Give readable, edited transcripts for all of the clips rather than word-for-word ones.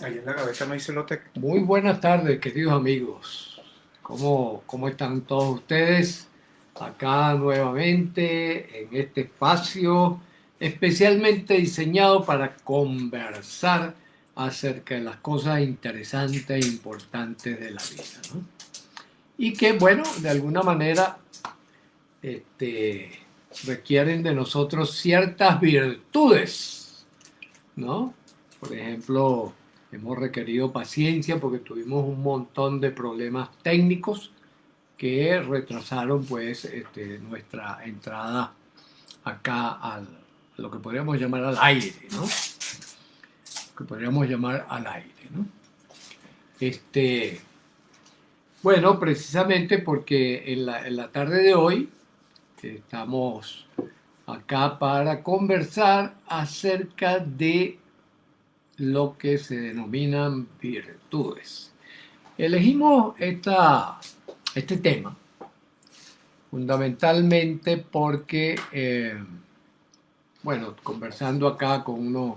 Ahí en la gaveta no hay celote. Muy buenas tardes, queridos amigos. ¿Cómo están todos ustedes? Acá nuevamente en este espacio especialmente diseñado para conversar acerca de las cosas interesantes e importantes de la vida, ¿no? Y que, bueno, de alguna manera este, requieren de nosotros ciertas virtudes, ¿no? Por ejemplo, hemos requerido paciencia porque tuvimos un montón de problemas técnicos que retrasaron pues nuestra entrada acá al lo que podríamos llamar al aire, ¿no? Lo que podríamos llamar al aire, ¿no? Este, bueno, precisamente porque en la tarde de hoy estamos acá para conversar acerca de lo que se denominan virtudes. Elegimos este tema fundamentalmente porque, bueno, conversando acá con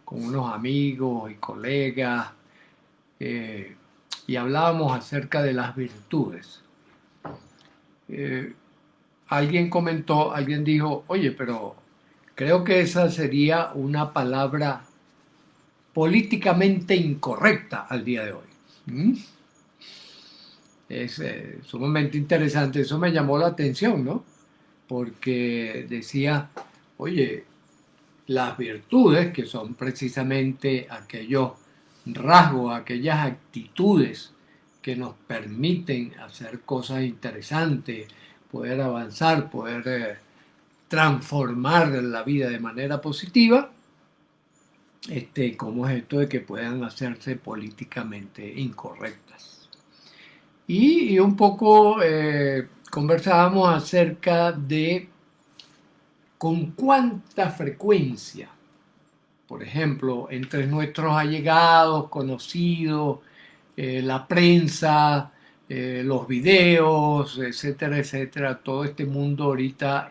unos amigos y colegas, eh, y hablábamos acerca de las virtudes. Eh, alguien dijo, oye, pero creo que esa sería una palabra políticamente incorrecta al día de hoy. ¿Mm? Es sumamente interesante, eso me llamó la atención, ¿no? Porque decía, oye, las virtudes, que son precisamente aquellos rasgos, aquellas actitudes que nos permiten hacer cosas interesantes, poder avanzar, poder transformar la vida de manera positiva, ¿cómo es esto de que puedan hacerse políticamente incorrectas? Y un poco conversábamos acerca de con cuánta frecuencia, por ejemplo, entre nuestros allegados, conocidos, la prensa, los videos, etcétera, etcétera, todo este mundo ahorita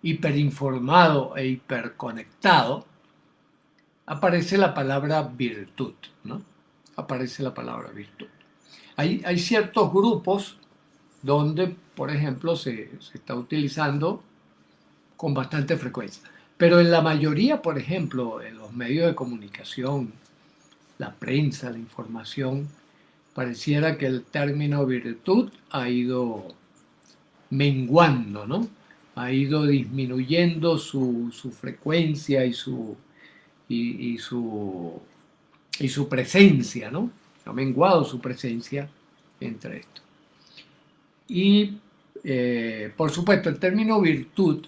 hiperinformado e hiperconectado, aparece la palabra virtud, ¿no? Aparece la palabra virtud. Hay ciertos grupos donde, por ejemplo, se está utilizando con bastante frecuencia. Pero en la mayoría, por ejemplo, en los medios de comunicación, la prensa, la información, pareciera que el término virtud ha ido menguando, ¿no? Ha ido disminuyendo su frecuencia y, y su, y su presencia, ¿no? Ha menguado su presencia entre esto. Y, por supuesto, el término virtud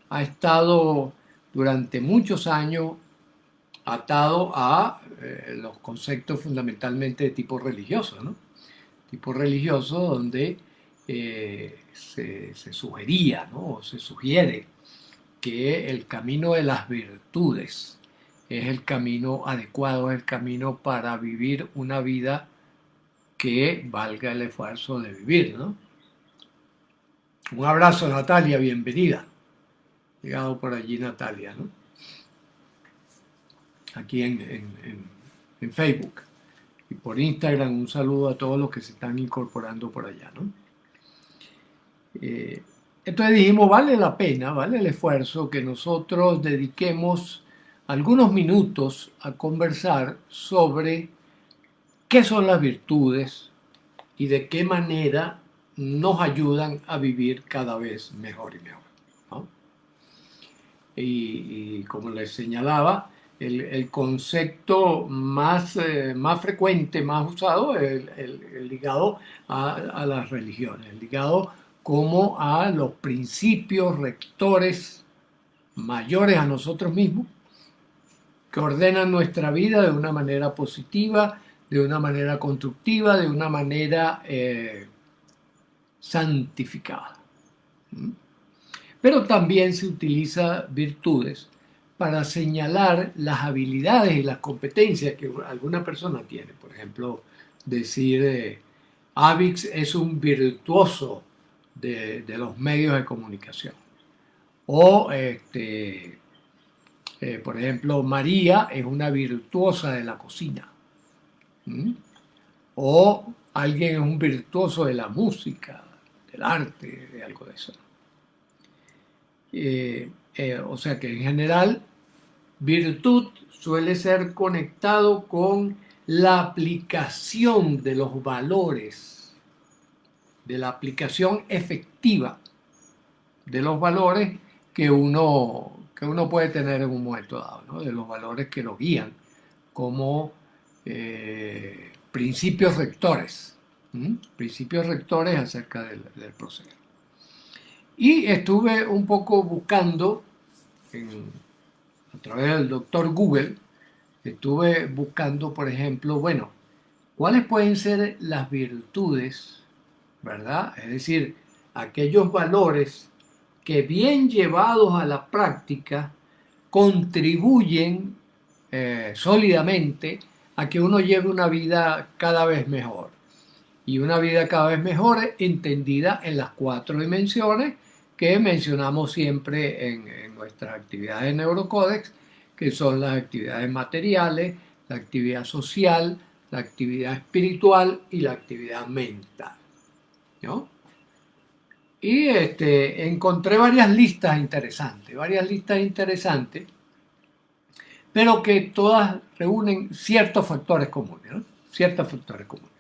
ha estado durante muchos años atado a los conceptos fundamentalmente de tipo religioso, ¿no? Tipo religioso donde se sugería, ¿no? O se sugiere que el camino de las virtudes es el camino adecuado, es el camino para vivir una vida que valga el esfuerzo de vivir, ¿no? Un abrazo, Natalia, bienvenida. Llegado por allí Natalia, ¿no? Aquí en Facebook. Y por Instagram un saludo a todos los que se están incorporando por allá, ¿no? Eh, entonces dijimos, vale la pena, vale el esfuerzo que nosotros dediquemos algunos minutos a conversar sobre qué son las virtudes y de qué manera nos ayudan a vivir cada vez mejor y mejor, ¿no? Y como les señalaba, el concepto más frecuente, más usado, es el ligado a las religiones, el ligado como a los principios rectores mayores a nosotros mismos, que ordenan nuestra vida de una manera positiva, de una manera constructiva, de una manera santificada. Pero también se utiliza virtudes para señalar las habilidades y las competencias que alguna persona tiene. Por ejemplo, decir, Avix es un virtuoso de los medios de comunicación. O Por ejemplo, María es una virtuosa de la cocina. ¿Mm? O alguien es un virtuoso de la música, del arte, de algo de eso. O sea que en general, virtud suele ser conectado con la aplicación de los valores, de la aplicación efectiva de los valores que uno puede tener en un momento dado, ¿no? De los valores que lo guían como principios rectores, principios rectores acerca del proceso. Y estuve un poco buscando, a través del doctor Google, estuve buscando, por ejemplo, bueno, ¿cuáles pueden ser las virtudes, verdad? Es decir, aquellos valores que bien llevados a la práctica contribuyen sólidamente a que uno lleve una vida cada vez mejor. Y una vida cada vez mejor entendida en las 4 dimensiones que mencionamos siempre en nuestras actividades de Neurocódex, que son las actividades materiales, la actividad social, la actividad espiritual y la actividad mental, ¿no? Y encontré varias listas interesantes, pero que todas reúnen ciertos factores comunes, ¿no? Ciertos factores comunes.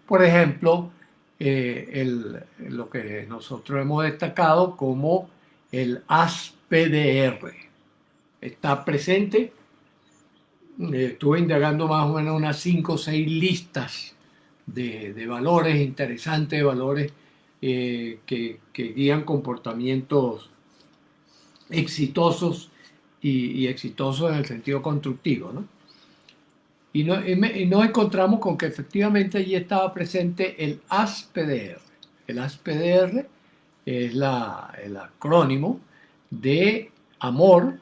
Por ejemplo, lo que nosotros hemos destacado como el ASPDR. Está presente, estuve indagando más o menos unas 5 o 6 listas de valores interesantes, de valores que guían comportamientos exitosos y exitosos en el sentido constructivo, ¿no? Y nos encontramos con que efectivamente allí estaba presente el ASPDR. El ASPDR es el acrónimo de amor,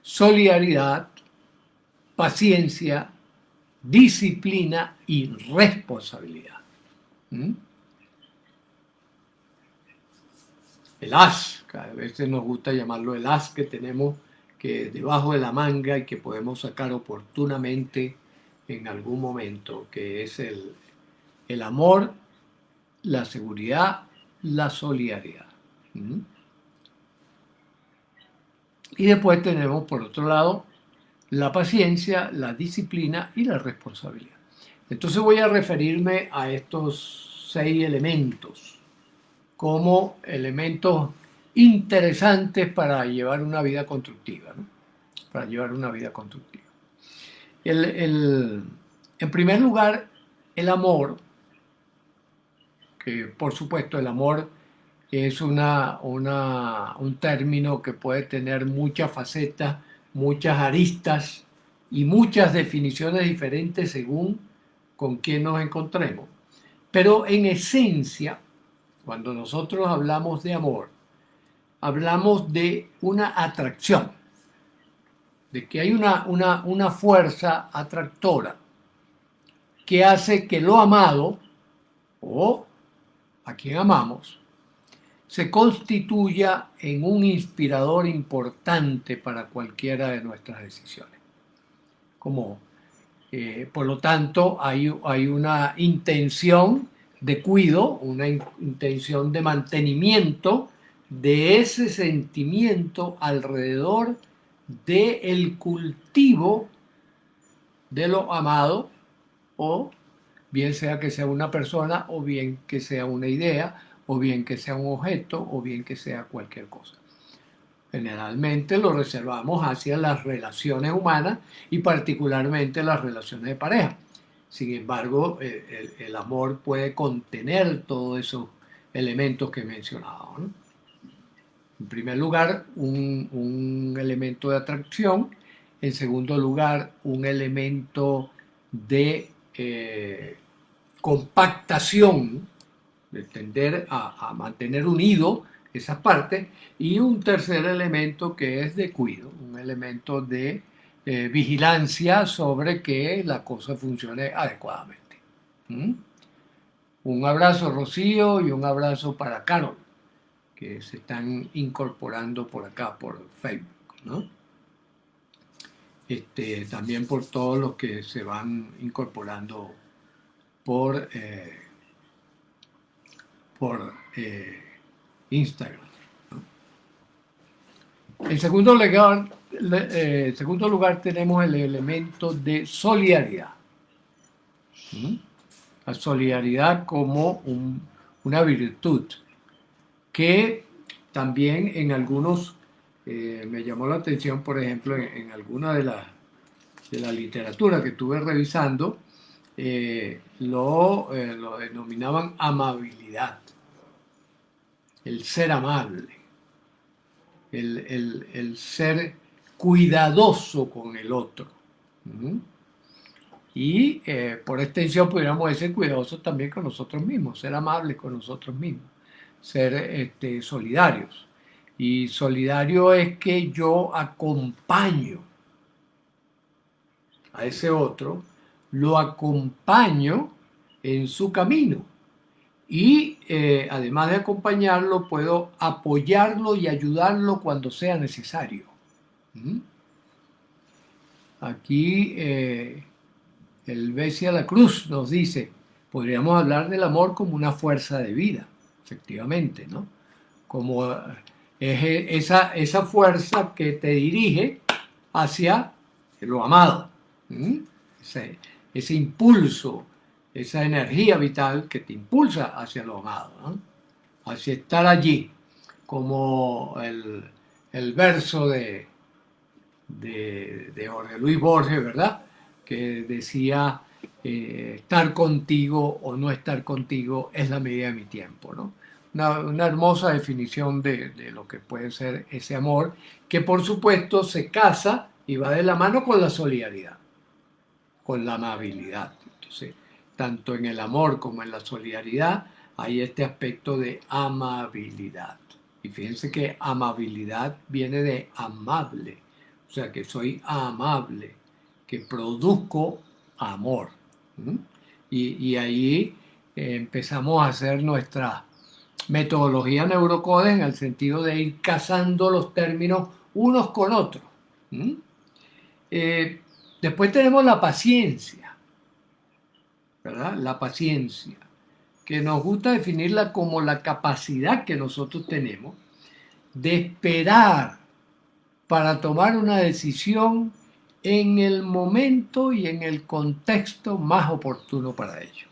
solidaridad, paciencia, disciplina y responsabilidad. ¿Mm? El as, cada vez nos gusta llamarlo el as que tenemos que debajo de la manga y que podemos sacar oportunamente en algún momento, que es el amor, la seguridad, la solidaridad. ¿Mm? Y después tenemos, por otro lado, la paciencia, la disciplina y la responsabilidad. Entonces voy a referirme a estos 6 elementos como elementos interesantes para llevar una vida constructiva, ¿no? Para llevar una vida constructiva. En primer lugar, el amor, que por supuesto el amor es un término que puede tener muchas facetas, muchas aristas y muchas definiciones diferentes según con quién nos encontremos. Pero en esencia, cuando nosotros hablamos de amor, hablamos de una atracción, de que hay una fuerza atractora que hace que lo amado o a quien amamos se constituya en un inspirador importante para cualquiera de nuestras decisiones. Por lo tanto, hay una intención de cuidado, una intención de mantenimiento de ese sentimiento alrededor del cultivo de lo amado, o bien sea que sea una persona, o bien que sea una idea, o bien que sea un objeto, o bien que sea cualquier cosa. Generalmente lo reservamos hacia las relaciones humanas y particularmente las relaciones de pareja. Sin embargo, el amor puede contener todos esos elementos que he mencionado, ¿no? En primer lugar, un elemento de atracción. En segundo lugar, un elemento de compactación, de tender a mantener unido esas partes. Y un tercer elemento que es de cuidado, un elemento de vigilancia sobre que la cosa funcione adecuadamente. ¿Mm? Un abrazo, Rocío, y un abrazo para Carol, que se están incorporando por acá, por Facebook. ¿no? También por todos los que se van incorporando por, Instagram. En segundo lugar tenemos el elemento de solidaridad. La solidaridad como una virtud que también en algunos, me llamó la atención, por ejemplo, en alguna de la literatura que estuve revisando, lo denominaban amabilidad, el ser amable, el ser cuidadoso con el otro. Y por extensión pudiéramos decir cuidadosos también con nosotros mismos, ser amables con nosotros mismos, ser solidarios. Y solidario es que yo acompaño a ese otro, lo acompaño en su camino. Y además de acompañarlo, puedo apoyarlo y ayudarlo cuando sea necesario. Aquí el Bessia La Cruz nos dice, podríamos hablar del amor como una fuerza de vida, efectivamente, ¿no? Como es esa fuerza que te dirige hacia lo amado. Ese impulso, esa energía vital que te impulsa hacia lo amado, ¿no? Hacia estar allí, como el verso de Jorge Luis Borges, ¿verdad? Que decía, estar contigo o no estar contigo es la medida de mi tiempo, ¿no? Una hermosa definición de lo que puede ser ese amor, que por supuesto se casa y va de la mano con la solidaridad, con la amabilidad. Entonces, tanto en el amor como en la solidaridad hay este aspecto de amabilidad. Y fíjense que amabilidad viene de amable, o sea que soy amable, que produzco amor. Y ahí empezamos a hacer nuestra metodología neurocode en el sentido de ir casando los términos unos con otros. Después tenemos la paciencia, ¿verdad? La paciencia, que nos gusta definirla como la capacidad que nosotros tenemos de esperar para tomar una decisión en el momento y en el contexto más oportuno para ello.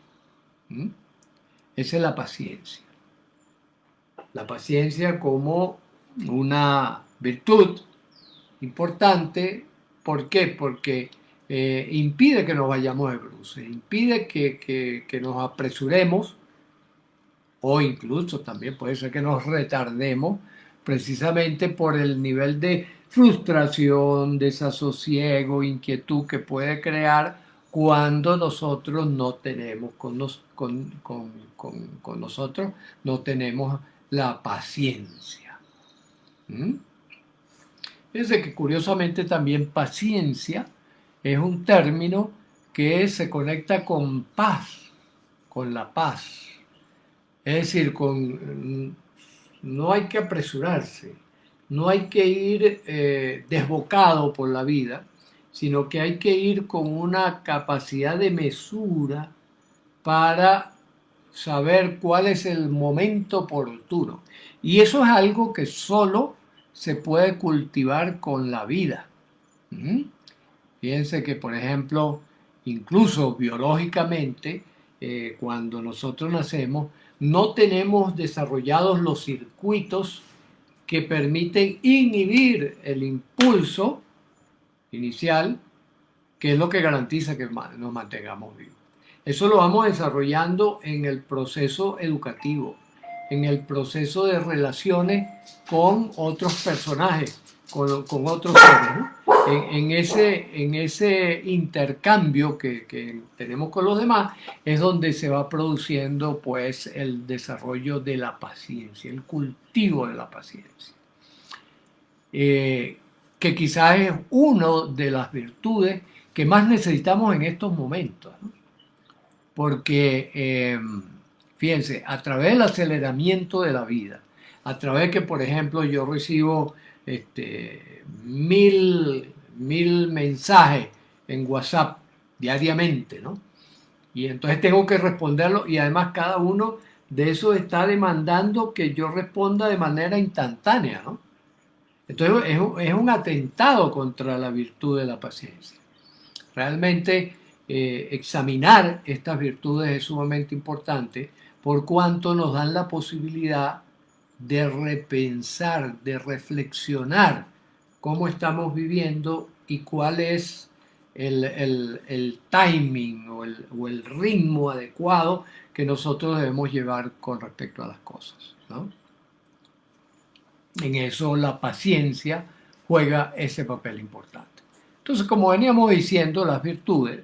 Esa es la paciencia. La paciencia como una virtud importante. ¿Por qué? Porque impide que nos vayamos de bruces, impide que nos apresuremos, o incluso también puede ser que nos retardemos precisamente por el nivel de frustración, desasosiego, inquietud que puede crear cuando nosotros no tenemos con nosotros, no tenemos la paciencia. Fíjense que curiosamente también paciencia es un término que se conecta con paz, con la paz. Es decir, no hay que apresurarse, no hay que ir desbocado por la vida, sino que hay que ir con una capacidad de mesura para saber cuál es el momento oportuno. Y eso es algo que solo se puede cultivar con la vida. Fíjense que, por ejemplo, incluso biológicamente, cuando nosotros nacemos, no tenemos desarrollados los circuitos que permiten inhibir el impulso inicial, que es lo que garantiza que nos mantengamos vivos. Eso lo vamos desarrollando en el proceso educativo, en el proceso de relaciones con otros personajes, con otros seres, ¿no? En ese intercambio que tenemos con los demás es donde se va produciendo pues el desarrollo de la paciencia, el cultivo de la paciencia, que quizás es una de las virtudes que más necesitamos en estos momentos, ¿no? Porque fíjense, a través del aceleramiento de la vida, a través que, por ejemplo, yo recibo mil mensajes en WhatsApp diariamente, ¿no? Y entonces tengo que responderlo y además cada uno de esos está demandando que yo responda de manera instantánea, ¿no? Entonces es un atentado contra la virtud de la paciencia. Realmente examinar estas virtudes es sumamente importante por cuanto nos dan la posibilidad de repensar, de reflexionar cómo estamos viviendo y cuál es el timing o el ritmo adecuado que nosotros debemos llevar con respecto a las cosas, ¿no? En eso la paciencia juega ese papel importante. Entonces, como veníamos diciendo, las virtudes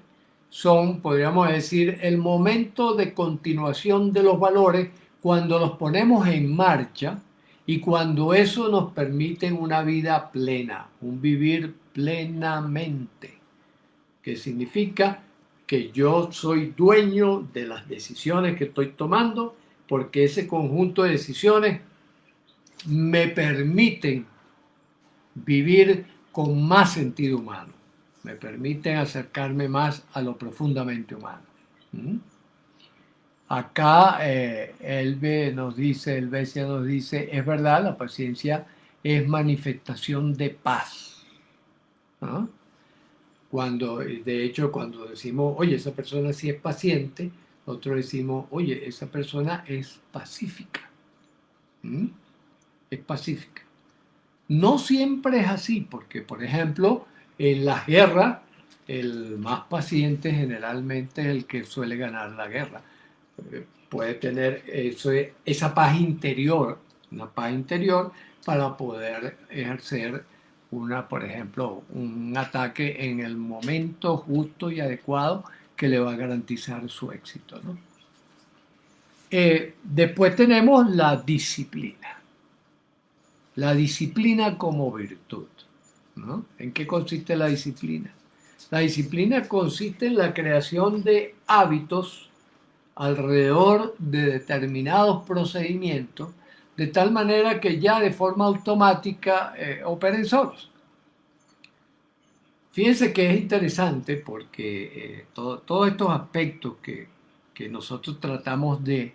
son, podríamos decir, el momento de continuación de los valores cuando los ponemos en marcha y cuando eso nos permite una vida plena, un vivir plenamente, que significa que yo soy dueño de las decisiones que estoy tomando porque ese conjunto de decisiones me permiten vivir con más sentido humano, me permiten acercarme más a lo profundamente humano. ¿Mm? Acá Helvecia nos dice, es verdad, la paciencia es manifestación de paz, ¿no? Cuando, de hecho, cuando decimos, oye, esa persona sí es paciente, nosotros decimos, oye, esa persona es pacífica. ¿Mm? Es pacífica. No siempre es así, porque, por ejemplo, en las guerras, el más paciente generalmente es el que suele ganar la guerra. Puede tener esa paz interior, una paz interior para poder ejercer por ejemplo, un ataque en el momento justo y adecuado que le va a garantizar su éxito, ¿no? Después tenemos la disciplina. La disciplina como virtud, ¿no? ¿En qué consiste la disciplina? La disciplina consiste en la creación de hábitos alrededor de determinados procedimientos, de tal manera que ya de forma automática operen solos. Fíjense que es interesante porque todos estos aspectos que nosotros tratamos de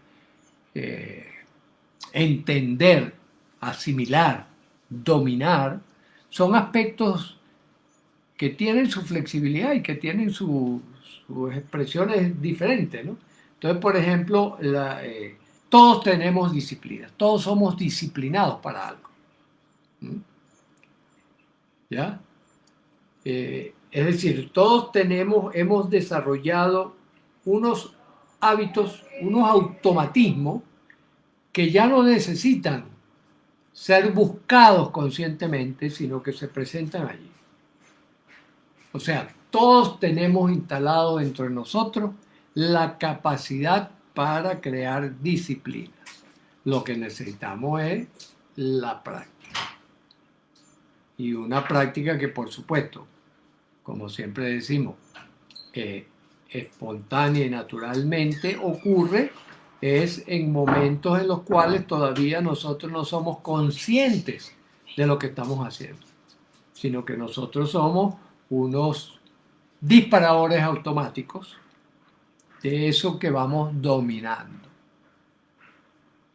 eh, entender, asimilar, dominar, son aspectos que tienen su flexibilidad y que tienen sus expresiones diferentes, ¿no? Entonces, por ejemplo, todos tenemos disciplina, todos somos disciplinados para algo. ¿Mm? ¿Ya? Es decir, todos hemos desarrollado unos hábitos, unos automatismos que ya no necesitan ser buscados conscientemente, sino que se presentan allí. O sea, todos tenemos instalado dentro de nosotros la capacidad para crear disciplinas. Lo que necesitamos es la práctica. Y una práctica que, por supuesto, como siempre decimos, espontánea y naturalmente ocurre es en momentos en los cuales todavía nosotros no somos conscientes de lo que estamos haciendo, sino que nosotros somos unos disparadores automáticos de eso que vamos dominando.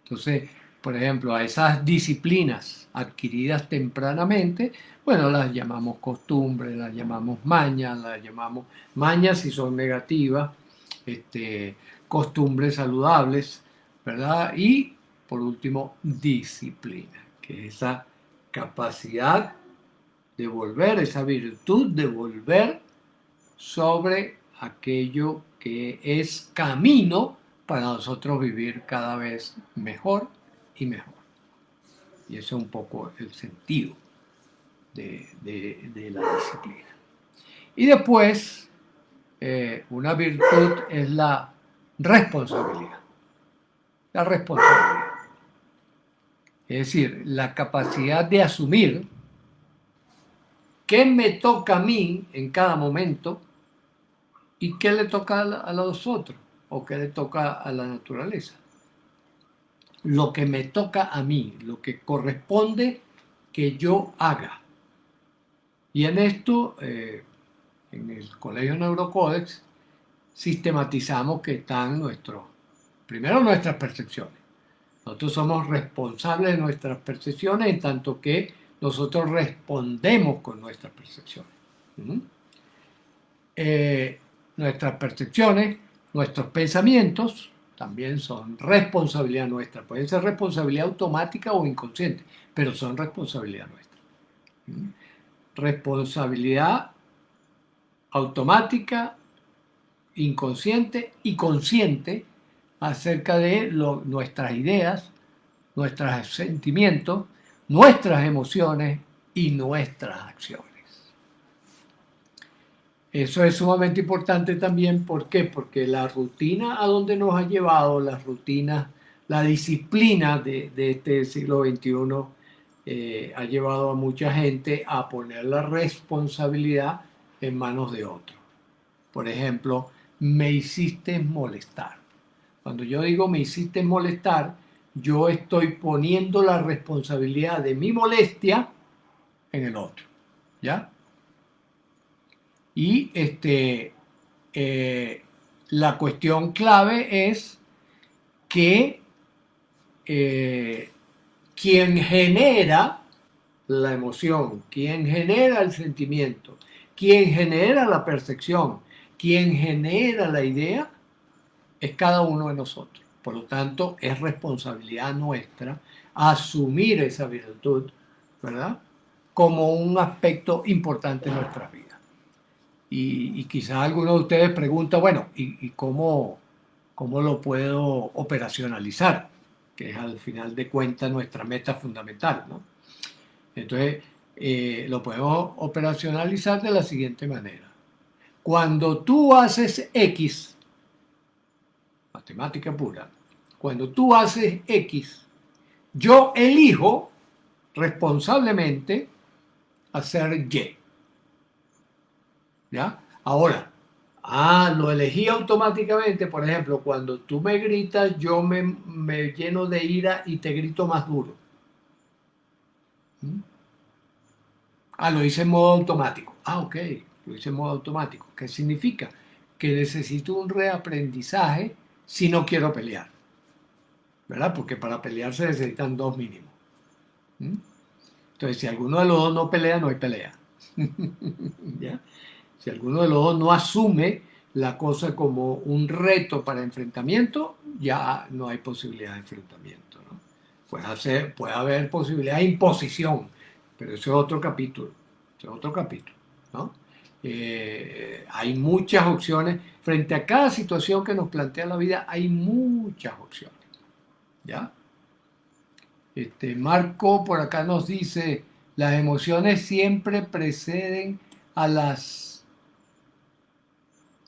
Entonces, por ejemplo, a esas disciplinas adquiridas tempranamente, bueno, las llamamos costumbres, las llamamos mañas, las llamamos mañas si son negativas, costumbres saludables, ¿verdad? Y, por último, disciplina, que es esa capacidad de volver, esa virtud de volver sobre aquello que es camino para nosotros vivir cada vez mejor y mejor. Y eso es un poco el sentido de la disciplina. Y después, una virtud es la responsabilidad. La responsabilidad. Es decir, la capacidad de asumir qué me toca a mí en cada momento y qué le toca a los otros o qué le toca a la naturaleza. Lo que me toca a mí, lo que corresponde que yo haga. Y en esto, en el Colegio Neurocódex, sistematizamos que están primero nuestras percepciones. Nosotros somos responsables de nuestras percepciones en tanto que nosotros respondemos con nuestras percepciones. Nuestras percepciones, nuestros pensamientos también son responsabilidad nuestra. Pueden ser responsabilidad automática o inconsciente, pero son responsabilidad nuestra. Responsabilidad automática, inconsciente y consciente acerca de nuestras ideas, nuestros sentimientos, nuestras emociones y nuestras acciones. Eso es sumamente importante también. ¿Por qué? Porque la rutina a donde nos ha llevado, las rutinas, la disciplina de este siglo XXI ha llevado a mucha gente a poner la responsabilidad en manos de otros. Por ejemplo, me hiciste molestar. Cuando yo digo me hiciste molestar, yo estoy poniendo la responsabilidad de mi molestia en el otro. ¿Ya? Y la cuestión clave es que quien genera la emoción, quien genera el sentimiento, quien genera la percepción, quien genera la idea, es cada uno de nosotros. Por lo tanto, es responsabilidad nuestra asumir esa virtud, ¿verdad?, como un aspecto importante en nuestra vida. Y quizás alguno de ustedes pregunta, bueno, ¿y cómo lo puedo operacionalizar? Que es al final de cuentas nuestra meta fundamental, ¿no? Entonces, lo podemos operacionalizar de la siguiente manera. Cuando tú haces X, matemática pura, cuando tú haces X, yo elijo responsablemente hacer Y. ¿Ya? Ahora, lo elegí automáticamente. Por ejemplo, cuando tú me gritas, yo me lleno de ira y te grito más duro. Lo hice en modo automático. Ok, lo hice en modo automático. ¿Qué significa? Que necesito un reaprendizaje si no quiero pelear. ¿Verdad? Porque para pelear se necesitan dos mínimos. Entonces, si alguno de los dos no pelea, no hay pelea. ¿Ya? Si alguno de los dos no asume la cosa como un reto para enfrentamiento, ya no hay posibilidad de enfrentamiento, ¿no? Puede haber posibilidad de imposición, pero eso es otro capítulo. Eso es otro capítulo, ¿no? Hay muchas opciones. Frente a cada situación que nos plantea la vida, hay muchas opciones. ¿Ya? Marco por acá nos dice, las emociones siempre preceden a las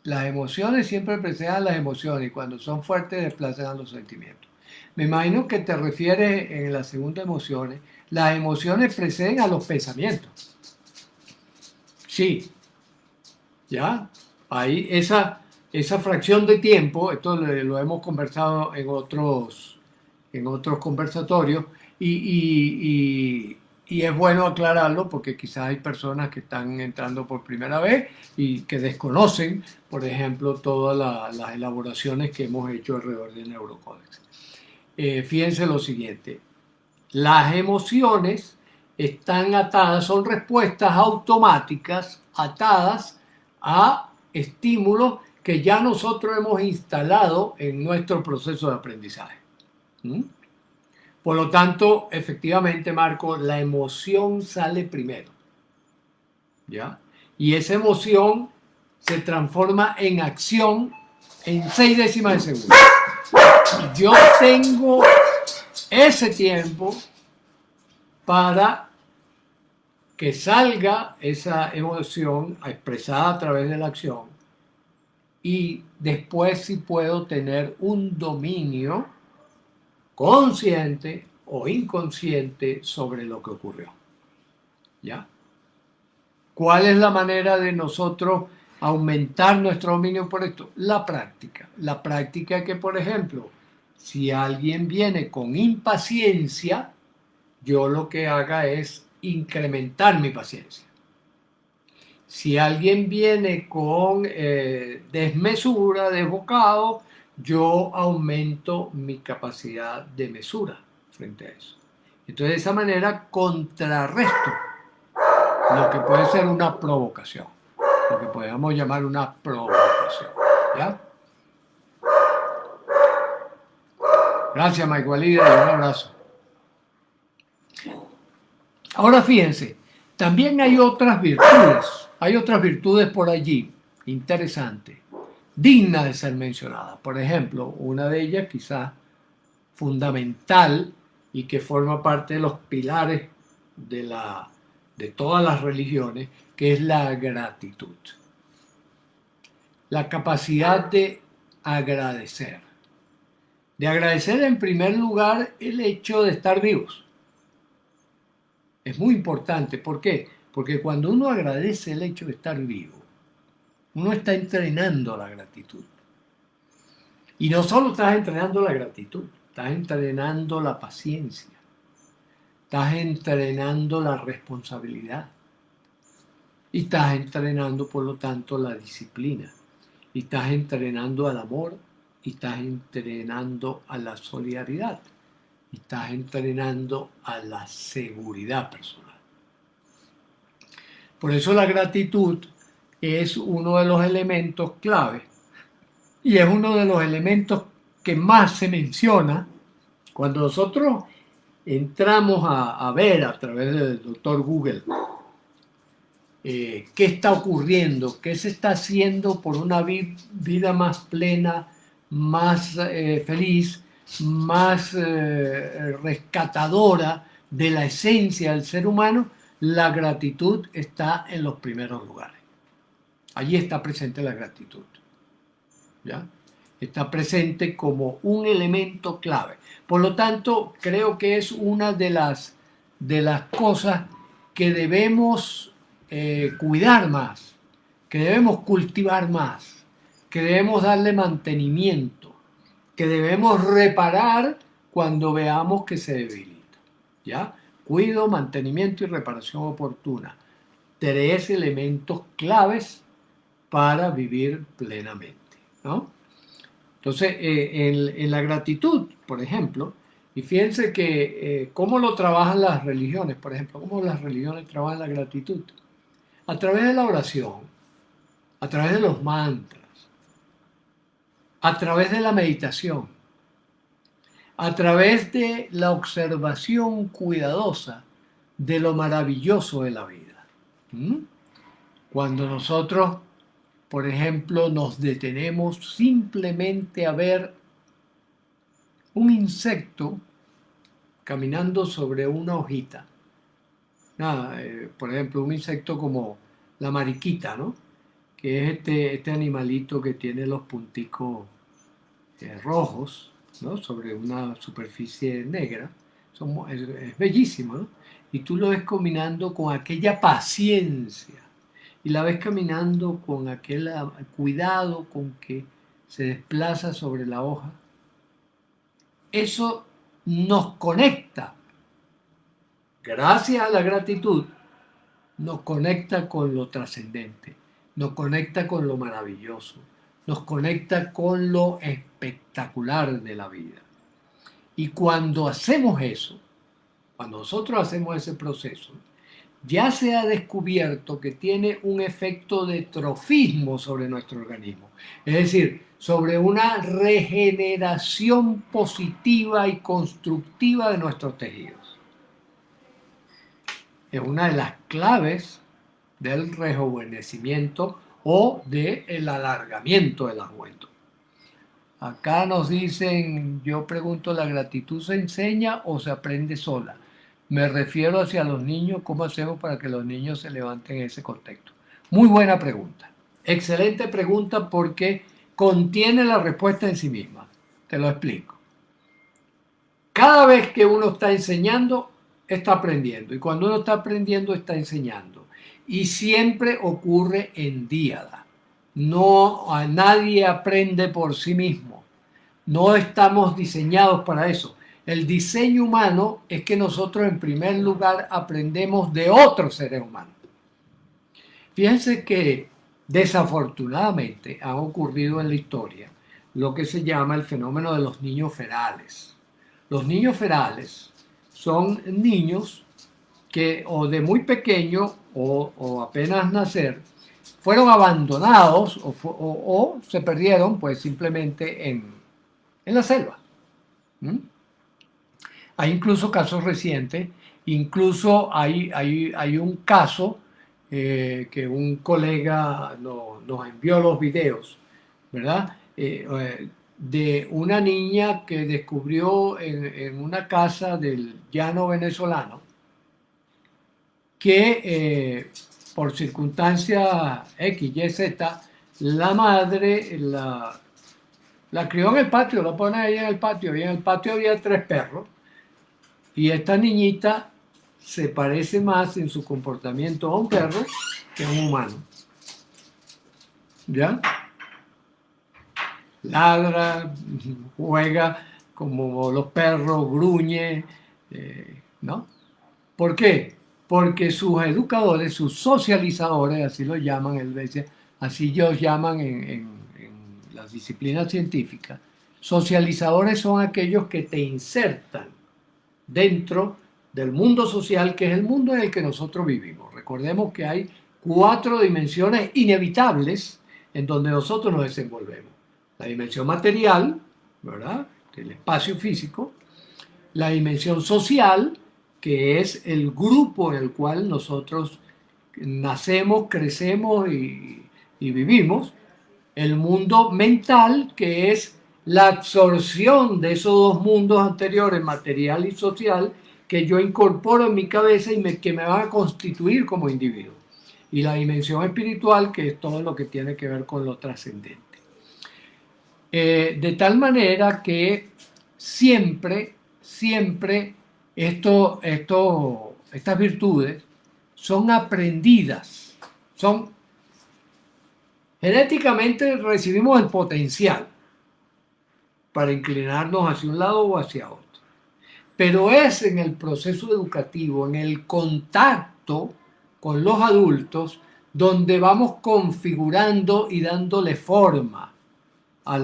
emociones siempre preceden a las emociones y cuando son fuertes desplazan a los sentimientos. Me imagino que te refieres en la segunda emociones. Las emociones preceden a los pensamientos. Sí, ¿ya? Ahí esa fracción de tiempo, esto lo hemos conversado en otros conversatorios y es bueno aclararlo porque quizás hay personas que están entrando por primera vez y que desconocen, por ejemplo, todas las elaboraciones que hemos hecho alrededor del Neurocódex. Fíjense lo siguiente, las emociones están atadas, son respuestas automáticas atadas a estímulos que ya nosotros hemos instalado en nuestro proceso de aprendizaje. Por lo tanto, efectivamente, Marco, la emoción sale primero. ¿Ya? Y esa emoción se transforma en acción en 0,6 de segundo. Yo tengo ese tiempo para que salga esa emoción expresada a través de la acción y después sí puedo tener un dominio consciente o inconsciente sobre lo que ocurrió. ¿Ya? ¿Cuál es la manera de nosotros aumentar nuestro dominio por esto? La práctica. La práctica es que, por ejemplo, si alguien viene con impaciencia, yo lo que haga es incrementar mi paciencia. Si alguien viene con desmesura, desbocado, yo aumento mi capacidad de mesura frente a eso. Entonces, de esa manera contrarresto lo que puede ser una provocación, lo que podemos llamar una provocación. ¿Ya? Gracias, Mike Walida, y un abrazo. Ahora fíjense, también hay otras virtudes por allí, interesantes, dignas de ser mencionadas. Por ejemplo, una de ellas quizás fundamental y que forma parte de los pilares de todas las religiones, que es la gratitud. La capacidad de agradecer. De agradecer en primer lugar el hecho de estar vivos. Es muy importante. ¿Por qué? Porque cuando uno agradece el hecho de estar vivo, uno está entrenando la gratitud. Y no solo estás entrenando la gratitud, estás entrenando la paciencia, estás entrenando la responsabilidad y estás entrenando, por lo tanto, la disciplina. Y estás entrenando al amor y estás entrenando a la solidaridad. Y estás entrenando a la seguridad personal. Por eso la gratitud es uno de los elementos clave y es uno de los elementos que más se menciona cuando nosotros entramos a ver a través del doctor Google qué está ocurriendo, qué se está haciendo por una vida más plena, más feliz, más rescatadora de la esencia del ser humano. La gratitud está en los primeros lugares. Allí está presente la gratitud. ¿Ya? Está presente como un elemento clave. Por lo tanto, creo que es una de las cosas que debemos cuidar más, que debemos cultivar más, que debemos darle mantenimiento, que debemos reparar cuando veamos que se debilita. ¿Ya? Cuido, mantenimiento y reparación oportuna. 3 elementos claves para vivir plenamente, ¿no? Entonces, en la gratitud, por ejemplo, y fíjense que cómo lo trabajan las religiones, por ejemplo, cómo las religiones trabajan la gratitud. A través de la oración, a través de los mantras, a través de la meditación, a través de la observación cuidadosa de lo maravilloso de la vida. Cuando nosotros, por ejemplo, nos detenemos simplemente a ver un insecto caminando sobre una hojita. Por ejemplo, un insecto como la mariquita, ¿no? Que es este animalito que tiene los punticos rojos, ¿no? Sobre una superficie negra. Es bellísimo, ¿no? Y tú lo ves caminando con aquella paciencia y la ves caminando con aquel cuidado con que se desplaza sobre la hoja. Eso nos conecta. Gracias a la gratitud, nos conecta con lo trascendente, nos conecta con lo maravilloso, nos conecta con lo espectacular de la vida. Y cuando hacemos eso, cuando nosotros hacemos ese proceso, ya se ha descubierto que tiene un efecto de trofismo sobre nuestro organismo, es decir, sobre una regeneración positiva y constructiva de nuestros tejidos. Es una de las claves del rejuvenecimiento o del alargamiento de la juventud. Acá nos dicen, yo pregunto, ¿la gratitud se enseña o se aprende sola? Me refiero hacia los niños, ¿cómo hacemos para que los niños se levanten en ese contexto? Muy buena pregunta. Excelente pregunta porque contiene la respuesta en sí misma. Te lo explico. Cada vez que uno está enseñando, está aprendiendo. Y cuando uno está aprendiendo, está enseñando. Y siempre ocurre en díada. Nadie aprende por sí mismo. No estamos diseñados para eso. El diseño humano es que nosotros en primer lugar aprendemos de otros seres humanos. Fíjense que desafortunadamente ha ocurrido en la historia lo que se llama el fenómeno de los niños ferales. Los niños ferales son niños que o de muy pequeño o apenas nacer fueron abandonados o se perdieron pues simplemente en la selva. ¿Mm? Hay incluso casos recientes, incluso hay un caso que un colega nos envió los videos, ¿verdad? De una niña que descubrió en una casa del llano venezolano que por circunstancias X, Y, Z, la madre la crió en el patio, la pone ahí en el patio, y en el patio había 3 perros, y esta niñita se parece más en su comportamiento a un perro que a un humano. ¿Ya? Ladra, juega como los perros, gruñe, ¿no? ¿Por qué? Porque sus educadores, sus socializadores, así lo llaman, así ellos llaman en las disciplinas científicas, socializadores son aquellos que te insertan dentro del mundo social, que es el mundo en el que nosotros vivimos. Recordemos que hay 4 dimensiones inevitables en donde nosotros nos desenvolvemos. La dimensión material, ¿verdad? El espacio físico. La dimensión social, que es el grupo en el cual nosotros nacemos, crecemos y vivimos. El mundo mental, que es la absorción de esos 2 mundos anteriores, material y social, que yo incorporo en mi cabeza que me van a constituir como individuo. Y la dimensión espiritual, que es todo lo que tiene que ver con lo trascendente. De tal manera que siempre estas virtudes son aprendidas, genéticamente recibimos el potencial para inclinarnos hacia un lado o hacia otro. Pero es en el proceso educativo, en el contacto con los adultos, donde vamos configurando y dándole forma a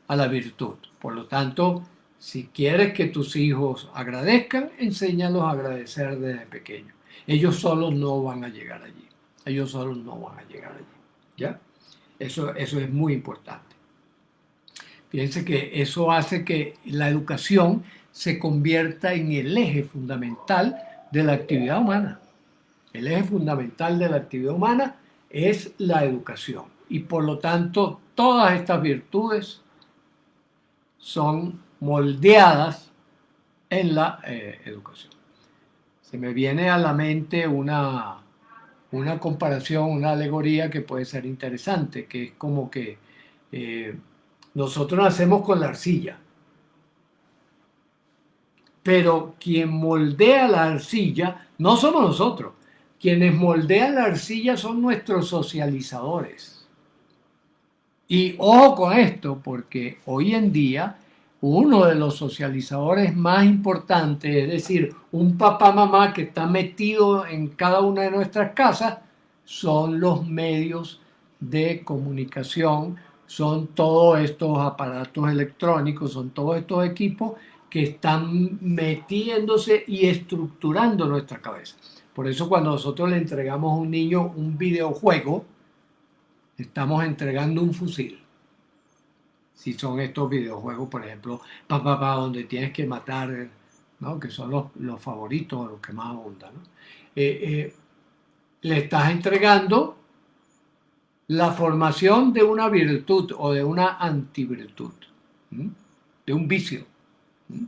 la virtud. Por lo tanto, si quieres que tus hijos agradezcan, enséñalos a agradecer desde pequeños. Ellos solos no van a llegar allí. Ellos solos no van a llegar allí. ¿Ya? Eso es muy importante. Fíjense que eso hace que la educación se convierta en el eje fundamental de la actividad humana. El eje fundamental de la actividad humana es la educación. Y por lo tanto, todas estas virtudes son moldeadas en la educación. Se me viene a la mente una comparación, una alegoría que puede ser interesante, que es como que nosotros nacemos con la arcilla, pero quien moldea la arcilla no somos nosotros. Quienes moldean la arcilla son nuestros socializadores. Y ojo con esto, porque hoy en día uno de los socializadores más importantes, es decir, un papá mamá que está metido en cada una de nuestras casas, son los medios de comunicación, son todos estos aparatos electrónicos, son todos estos equipos que están metiéndose y estructurando nuestra cabeza. Por eso cuando nosotros le entregamos a un niño un videojuego, estamos entregando un fusil. Si son estos videojuegos, por ejemplo, donde tienes que matar, ¿no? Que son los favoritos, los que más abundan, ¿no? Le estás entregando la formación de una virtud o de una antivirtud, ¿sí? De un vicio. ¿Sí?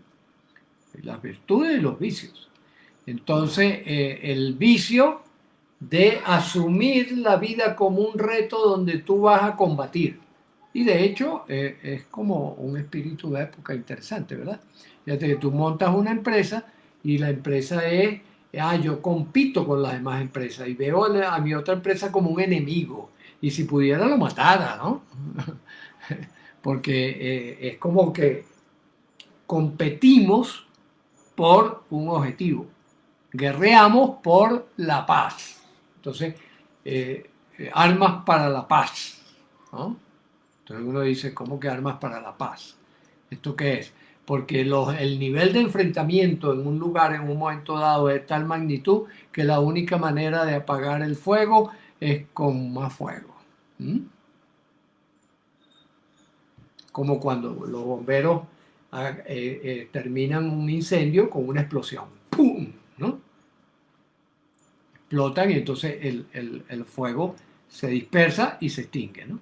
Las virtudes y los vicios. Entonces, el vicio de asumir la vida como un reto donde tú vas a combatir. Y de hecho, es como un espíritu de época interesante, ¿verdad? Fíjate que tú montas una empresa y la empresa es, yo compito con las demás empresas y veo a mi otra empresa como un enemigo. Y si pudiera lo matara, ¿no? Porque es como que competimos por un objetivo, guerreamos por la paz. Entonces, armas para la paz, ¿no? Entonces uno dice, ¿cómo que armas para la paz? ¿Esto qué es? Porque el nivel de enfrentamiento en un lugar en un momento dado es de tal magnitud que la única manera de apagar el fuego es con más fuego. ¿Mm? Como cuando los bomberos terminan un incendio con una explosión. ¡Pum! ¿No? Explotan y entonces el fuego se dispersa y se extingue, ¿no?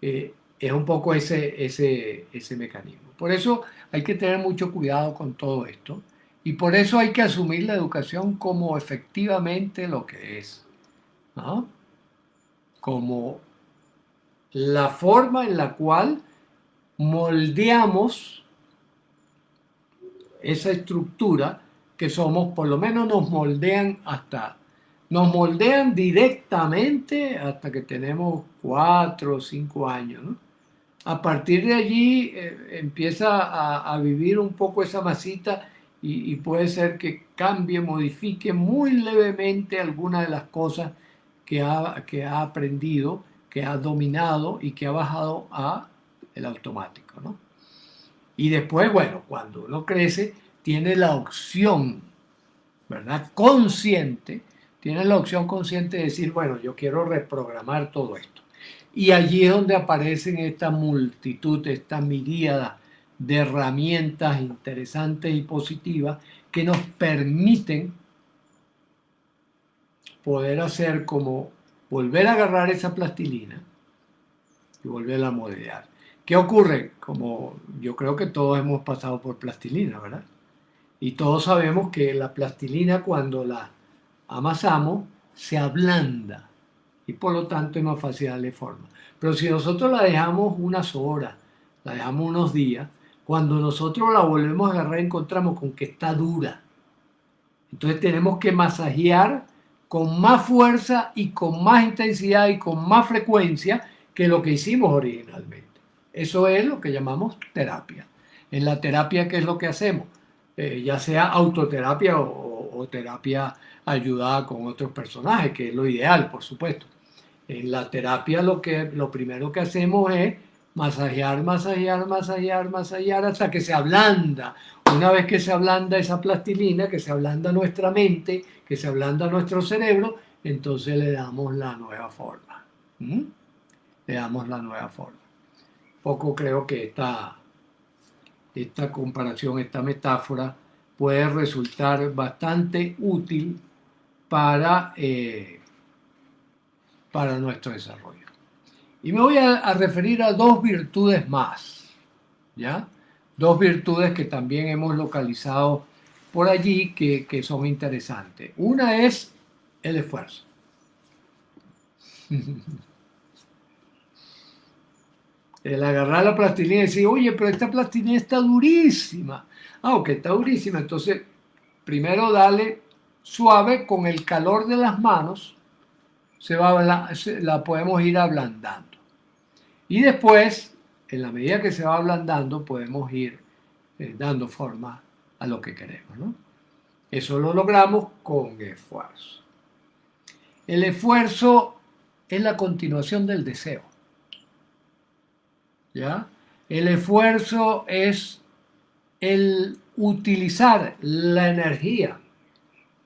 Es un poco ese mecanismo. Por eso hay que tener mucho cuidado con todo esto y por eso hay que asumir la educación como efectivamente lo que es, ¿no? Como la forma en la cual moldeamos esa estructura que somos, por lo menos nos moldean directamente hasta que tenemos 4 o 5 años, ¿no? A partir de allí empieza a vivir un poco esa masita y puede ser que cambie, modifique muy levemente algunas de las cosas que ha aprendido, que ha dominado y que ha bajado a el automático, ¿no? Y después, bueno, cuando uno crece, tiene la opción, ¿verdad? Consciente, tiene la opción consciente de decir, bueno, yo quiero reprogramar todo esto. Y allí es donde aparecen esta multitud, esta miríada de herramientas interesantes y positivas que nos permiten poder hacer como volver a agarrar esa plastilina y volverla a modelar. ¿Qué ocurre? Como yo creo que todos hemos pasado por plastilina, ¿verdad? Y todos sabemos que la plastilina cuando la amasamos se ablanda y por lo tanto es más fácil darle forma. Pero si nosotros la dejamos unas horas, la dejamos unos días, cuando nosotros la volvemos a agarrar encontramos con que está dura. Entonces tenemos que masajear con más fuerza y con más intensidad y con más frecuencia que lo que hicimos originalmente. Eso es lo que llamamos terapia. En la terapia, ¿qué es lo que hacemos? Ya sea autoterapia o terapia ayudada con otros personajes, que es lo ideal, por supuesto. En la terapia lo primero que hacemos es masajear, masajear, masajear, masajear hasta que se ablanda. Una vez que se ablanda esa plastilina, que se ablanda nuestra mente, que se ablanda nuestro cerebro, entonces le damos la nueva forma. ¿Mm? Le damos la nueva forma. Poco creo que esta comparación, esta metáfora puede resultar bastante útil para nuestro desarrollo. Y me voy a referir a dos virtudes más, ¿ya? Dos virtudes que también hemos localizado por allí que son interesantes. Una es el esfuerzo. El agarrar la plastilina y decir, oye, pero esta plastilina está durísima. Ah, ok, está durísima. Entonces, primero dale suave con el calor de las manos, la podemos ir ablandando. Y después, en la medida que se va ablandando, podemos ir dando forma a lo que queremos, ¿no? Eso lo logramos con esfuerzo. El esfuerzo es la continuación del deseo, ¿ya? El esfuerzo es el utilizar la energía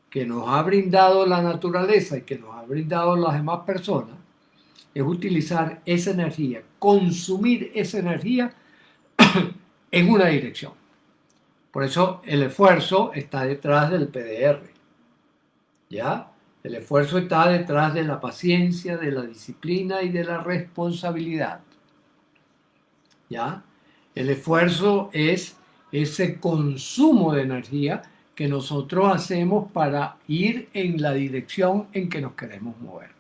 que nos ha brindado la naturaleza y que nos ha brindado las demás personas, es utilizar esa energía, consumir esa energía en una dirección. Por eso el esfuerzo está detrás del PDR, ¿ya? El esfuerzo está detrás de la paciencia, de la disciplina y de la responsabilidad, ¿ya? El esfuerzo es ese consumo de energía que nosotros hacemos para ir en la dirección en que nos queremos mover.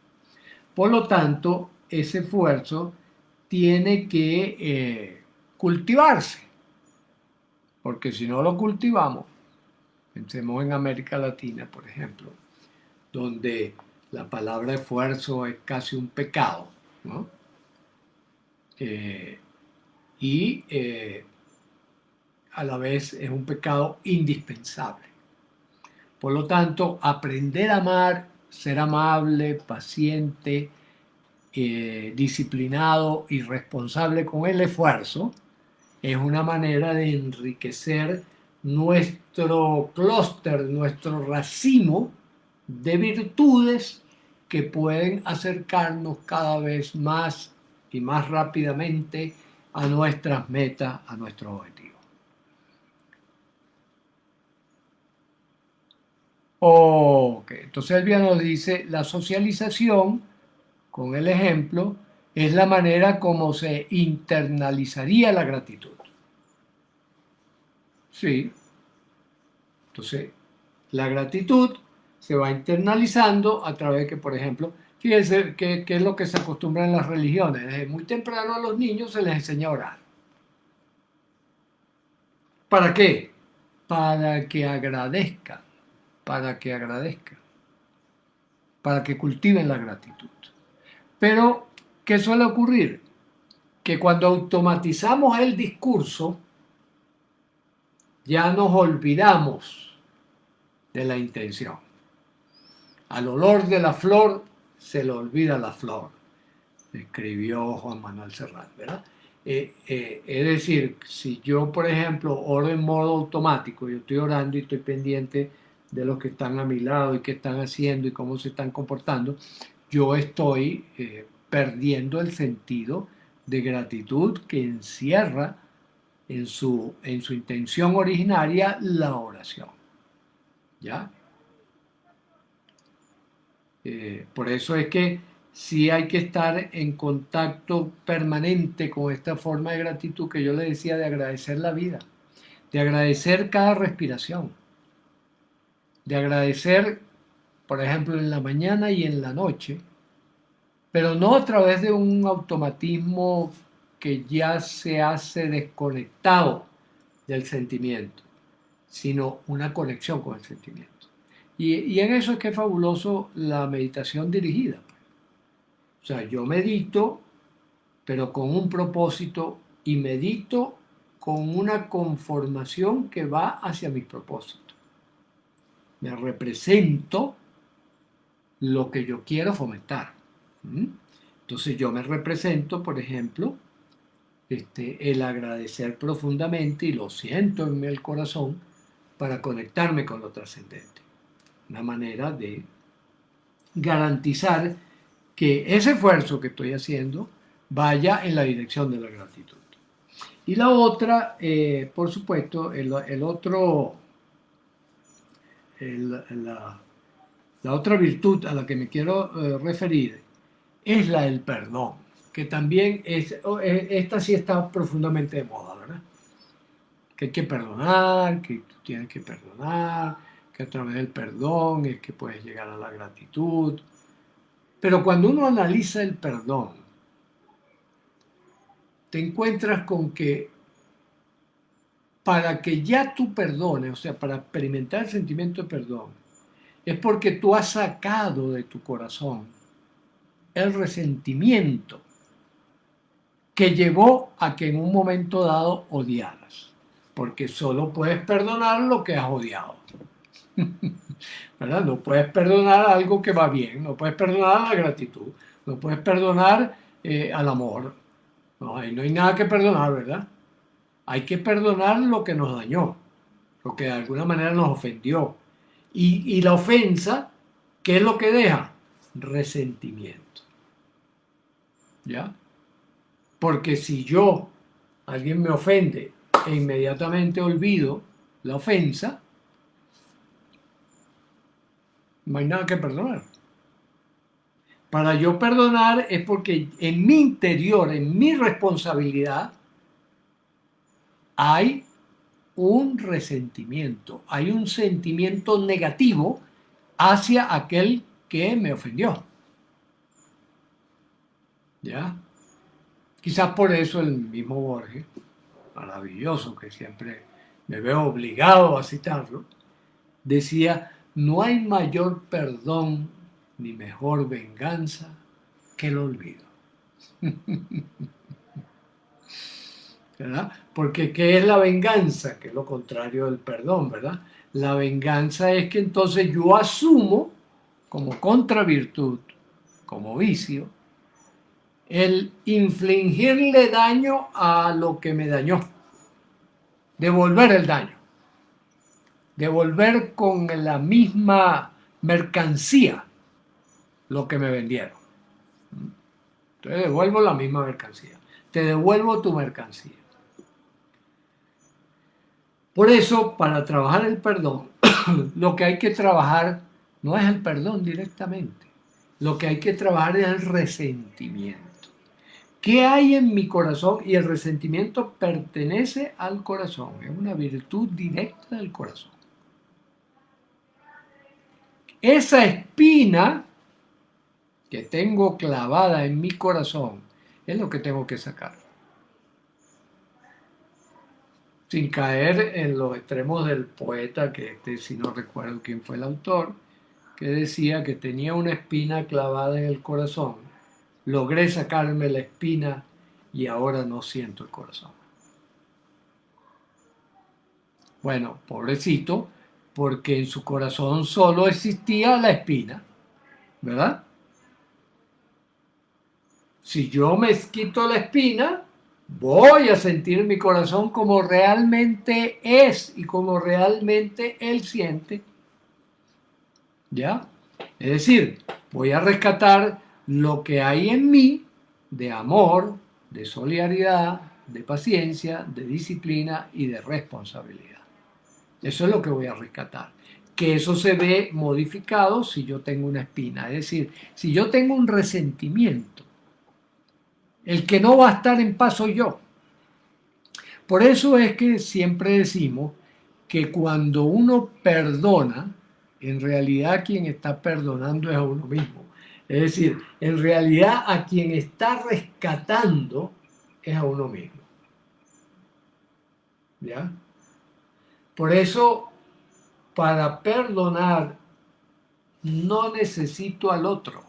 Por lo tanto, ese esfuerzo tiene que cultivarse, porque si no lo cultivamos, pensemos en América Latina, por ejemplo, donde la palabra esfuerzo es casi un pecado, ¿no? Y a la vez es un pecado indispensable. Por lo tanto, aprender a amar, ser amable, paciente, disciplinado y responsable con el esfuerzo, es una manera de enriquecer nuestro clúster, nuestro racimo de virtudes que pueden acercarnos cada vez más y más rápidamente a nuestras metas, a nuestros objetivos. Ok, entonces Elvia nos dice, la socialización, con el ejemplo, es la manera como se internalizaría la gratitud. Sí, entonces la gratitud se va internalizando a través de que, por ejemplo, fíjense que es lo que se acostumbra en las religiones. Desde muy temprano a los niños se les enseña a orar. ¿Para qué? Para que agradezcan, para que agradezcan, para que cultiven la gratitud. Pero, ¿qué suele ocurrir? Que cuando automatizamos el discurso, ya nos olvidamos de la intención. Al olor de la flor se le olvida la flor, escribió Juan Manuel Serrat, ¿verdad? Es decir, si yo, por ejemplo, oro en modo automático, yo estoy orando y estoy pendiente de los que están a mi lado y qué están haciendo y cómo se están comportando, yo estoy perdiendo el sentido de gratitud que encierra en su intención originaria la oración. ¿Ya? Por eso es que sí hay que estar en contacto permanente con esta forma de gratitud que yo le decía, de agradecer la vida, de agradecer cada respiración, de agradecer, por ejemplo, en la mañana y en la noche, pero no a través de un automatismo que ya se hace desconectado del sentimiento, sino una conexión con el sentimiento. Y en eso es que es fabuloso la meditación dirigida. O sea, yo medito, pero con un propósito, y medito con una conformación que va hacia mis propósitos. Me represento lo que yo quiero fomentar. Entonces yo me represento, por ejemplo, el agradecer profundamente, y lo siento en el corazón, para conectarme con lo trascendente. Una manera de garantizar que ese esfuerzo que estoy haciendo vaya en la dirección de la gratitud. Y la otra, por supuesto, la otra virtud a la que me quiero referir es la del perdón, que también esta sí está profundamente de moda, ¿verdad? Que hay que perdonar, que tú tienes que perdonar, que a través del perdón es que puedes llegar a la gratitud. Pero cuando uno analiza el perdón, te encuentras con que para que ya tú perdones, o sea, para experimentar el sentimiento de perdón, es porque tú has sacado de tu corazón el resentimiento que llevó a que en un momento dado odiaras. Porque solo puedes perdonar lo que has odiado. ¿Verdad? No puedes perdonar algo que va bien, no puedes perdonar la gratitud, no puedes perdonar al amor. No, ahí no hay nada que perdonar, ¿verdad? Hay que perdonar lo que nos dañó, lo que de alguna manera nos ofendió. Y la ofensa, ¿qué es lo que deja? Resentimiento. ¿Ya? Porque si alguien me ofende e inmediatamente olvido la ofensa, no hay nada que perdonar. Para yo perdonar es porque en mi interior, en mi responsabilidad, hay un resentimiento, hay un sentimiento negativo hacia aquel que me ofendió. ¿Ya? Quizás por eso el mismo Borges, maravilloso, que siempre me veo obligado a citarlo, decía, no hay mayor perdón ni mejor venganza que el olvido. ¿verdad? Porque ¿qué es la venganza? Que es lo contrario del perdón, ¿verdad? La venganza es que entonces yo asumo como contravirtud, como vicio, el infligirle daño a lo que me dañó, devolver el daño, devolver con la misma mercancía lo que me vendieron. Entonces devuelvo la misma mercancía, te devuelvo tu mercancía. Por eso, para trabajar el perdón, lo que hay que trabajar no es el perdón directamente, lo que hay que trabajar es el resentimiento. ¿Qué hay en mi corazón? Y el resentimiento pertenece al corazón, es una virtud directa del corazón. Esa espina que tengo clavada en mi corazón es lo que tengo que sacar. Sin caer en los extremos del poeta, que si no recuerdo quién fue el autor, que decía que tenía una espina clavada en el corazón. Logré sacarme la espina y ahora no siento el corazón. Bueno, pobrecito, porque en su corazón solo existía la espina, ¿verdad? Si yo me quito la espina, voy a sentir mi corazón como realmente es y como realmente él siente. ¿Ya? Es decir, voy a rescatar lo que hay en mí de amor, de solidaridad, de paciencia, de disciplina y de responsabilidad. Eso es lo que voy a rescatar. Que eso se ve modificado si yo tengo una espina. Es decir, si yo tengo un resentimiento, el que no va a estar en paz soy yo. Por eso es que siempre decimos que cuando uno perdona, en realidad quien está perdonando es a uno mismo. Es decir, en realidad a quien está rescatando es a uno mismo. ¿Ya? Por eso, para perdonar, no necesito al otro.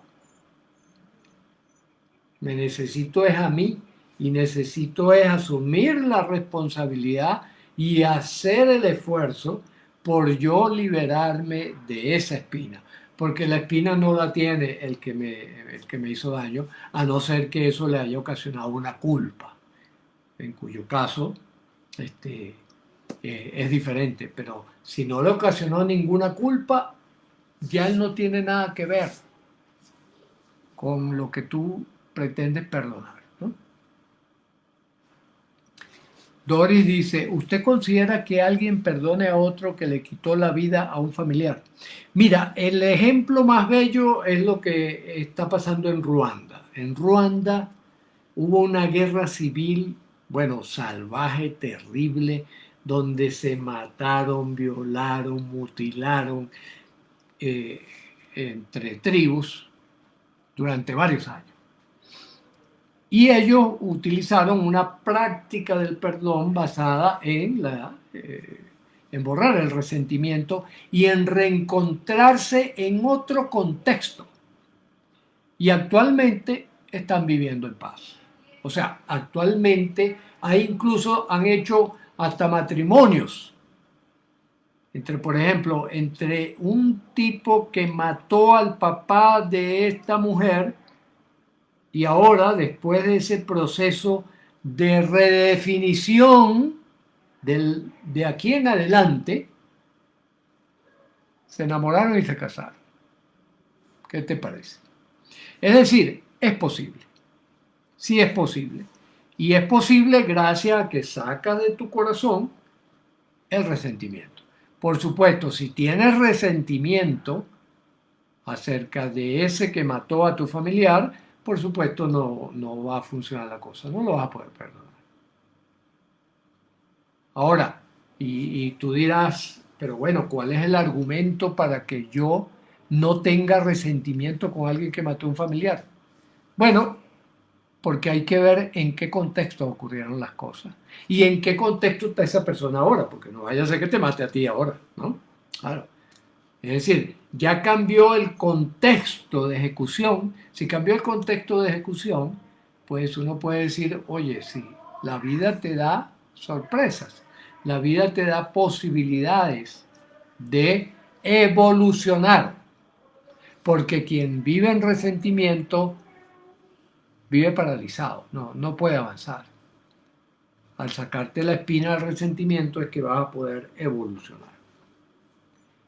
Me necesito es a mí y necesito es asumir la responsabilidad y hacer el esfuerzo por yo liberarme de esa espina. Porque la espina no la tiene el que me hizo daño, a no ser que eso le haya ocasionado una culpa, en cuyo caso es diferente. Pero si no le ocasionó ninguna culpa, ya él no tiene nada que ver con lo que tú pretendes perdonar, ¿no? Doris dice, ¿usted considera que alguien perdone a otro que le quitó la vida a un familiar? Mira, el ejemplo más bello es lo que está pasando en Ruanda. En Ruanda hubo una guerra civil, bueno, salvaje, terrible, donde se mataron, violaron, mutilaron entre tribus durante varios años. Y ellos utilizaron una práctica del perdón basada en borrar el resentimiento y en reencontrarse en otro contexto. Y actualmente están viviendo en paz. O sea, actualmente incluso han hecho hasta matrimonios. Por ejemplo, entre un tipo que mató al papá de esta mujer y ahora, después de ese proceso de redefinición de aquí en adelante, se enamoraron y se casaron. ¿Qué te parece? Es decir, es posible. Sí es posible. Y es posible gracias a que sacas de tu corazón el resentimiento. Por supuesto, si tienes resentimiento acerca de ese que mató a tu familiar, por supuesto no va a funcionar la cosa, no lo vas a poder perdonar. Ahora, y tú dirás, pero bueno, ¿cuál es el argumento para que yo no tenga resentimiento con alguien que mató a un familiar? Bueno, porque hay que ver en qué contexto ocurrieron las cosas y en qué contexto está esa persona ahora, porque no vaya a ser que te mate a ti ahora, ¿no? Claro. Es decir, ya cambió el contexto de ejecución. Si cambió el contexto de ejecución, pues uno puede decir, oye, sí, La vida te da sorpresas. La vida te da posibilidades de evolucionar. Porque quien vive en resentimiento vive paralizado, no puede avanzar. Al sacarte la espina del resentimiento es que vas a poder evolucionar.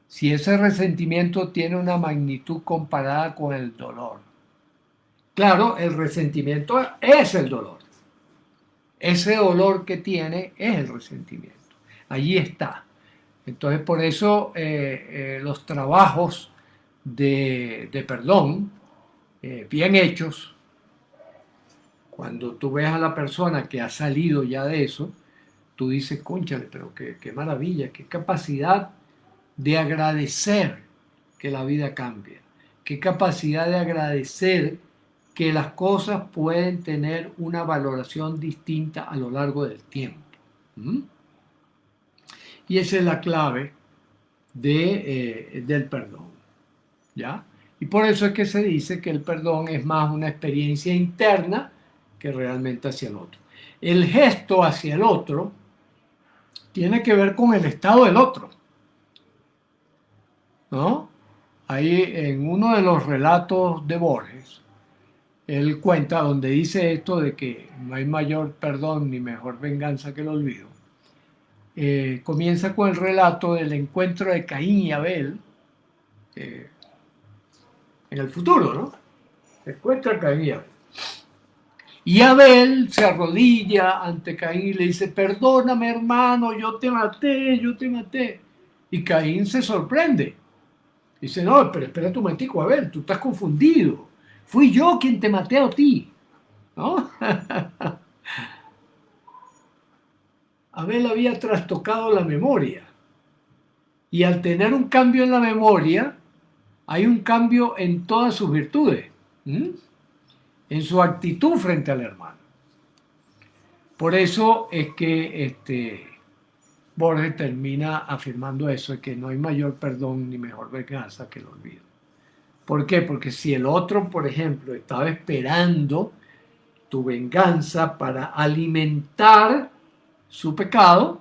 Si ese resentimiento tiene una magnitud comparada con el dolor, claro, el resentimiento es el dolor. Ese dolor que tiene es el resentimiento. Allí está. Entonces, por eso los trabajos de perdón, bien hechos, cuando tú ves a la persona que ha salido ya de eso, tú dices, cónchale, pero qué maravilla, qué capacidad de agradecer que la vida cambia, qué capacidad de agradecer que las cosas pueden tener una valoración distinta a lo largo del tiempo. ¿Mm? Y esa es la clave del perdón. ¿Ya? Y por eso es que se dice que el perdón es más una experiencia interna que realmente hacia el otro. El gesto hacia el otro tiene que ver con el estado del otro, ¿no? Ahí en uno de los relatos de Borges, él cuenta donde dice esto de que no hay mayor perdón ni mejor venganza que el olvido. Comienza con el relato del encuentro de Caín y Abel en el futuro, ¿no? Se encuentra Caín y Abel. Y Abel se arrodilla ante Caín y le dice, perdóname hermano, yo te maté, yo te maté. Y Caín se sorprende. Dice, no, pero espera tu momentico, Abel, tú estás confundido. Fui yo quien te maté a ti. ¿No? Abel había trastocado la memoria. Y al tener un cambio en la memoria, hay un cambio en todas sus virtudes. En su actitud frente al hermano. Por eso es que Borges termina afirmando eso, de que no hay mayor perdón ni mejor venganza que el olvido. ¿Por qué? Porque si el otro, por ejemplo, estaba esperando tu venganza para alimentar su pecado,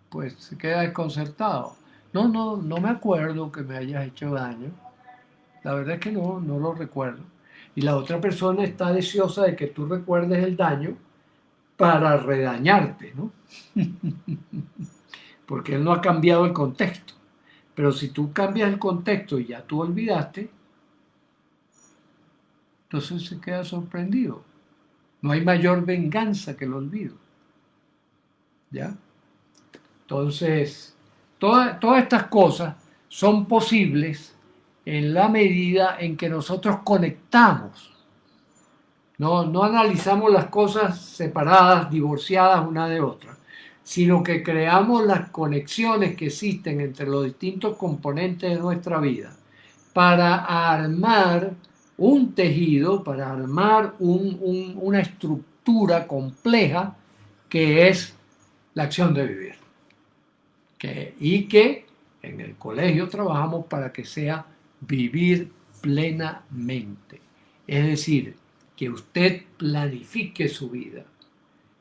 pues se queda desconcertado. No me acuerdo que me hayas hecho daño. La verdad es que no lo recuerdo. Y la otra persona está deseosa de que tú recuerdes el daño para redañarte, ¿no? Porque él no ha cambiado el contexto. Pero si tú cambias el contexto y ya tú olvidaste, entonces se queda sorprendido. No hay mayor venganza que el olvido. ¿Ya? Entonces, todas estas cosas son posibles en la medida en que nosotros conectamos. No analizamos las cosas separadas, divorciadas una de otra, sino que creamos las conexiones que existen entre los distintos componentes de nuestra vida para armar un tejido, para armar una estructura compleja que es la acción de vivir. Y que en el colegio trabajamos para que sea vivir plenamente. Es decir, que usted planifique su vida,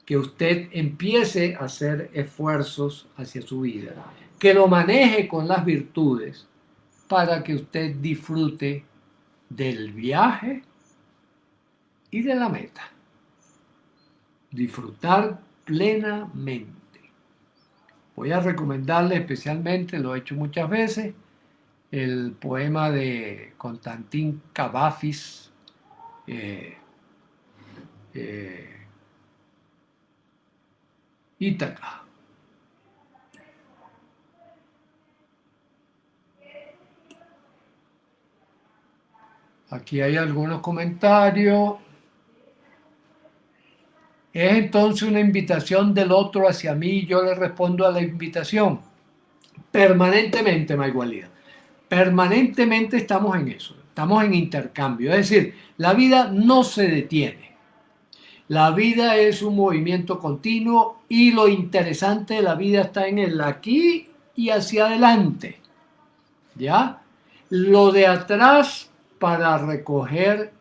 que usted empiece a hacer esfuerzos hacia su vida, que lo maneje con las virtudes para que usted disfrute del viaje y de la meta. Disfrutar plenamente. Voy a recomendarle especialmente, lo he hecho muchas veces, el poema de Constantin Cavafis, Ítaca. Aquí hay algunos comentarios. Es entonces una invitación del otro hacia mí y yo le respondo a la invitación. Permanentemente, Maigualida. Permanentemente estamos en eso. Estamos en intercambio. Es decir, la vida no se detiene. La vida es un movimiento continuo y lo interesante de la vida está en el aquí y hacia adelante. ¿Ya? Lo de atrás para recoger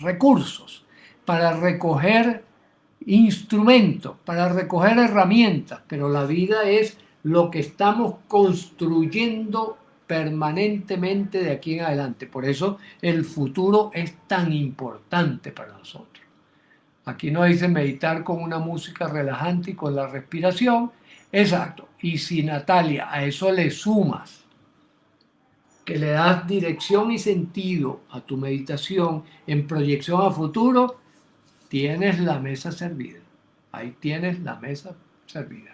recursos, para recoger instrumentos, para recoger herramientas, pero la vida es lo que estamos construyendo permanentemente de aquí en adelante. Por eso el futuro es tan importante para nosotros. Aquí nos dice meditar con una música relajante y con la respiración. Exacto. Y si, Natalia, a eso le sumas que le das dirección y sentido a tu meditación en proyección a futuro, tienes la mesa servida. Ahí tienes la mesa servida.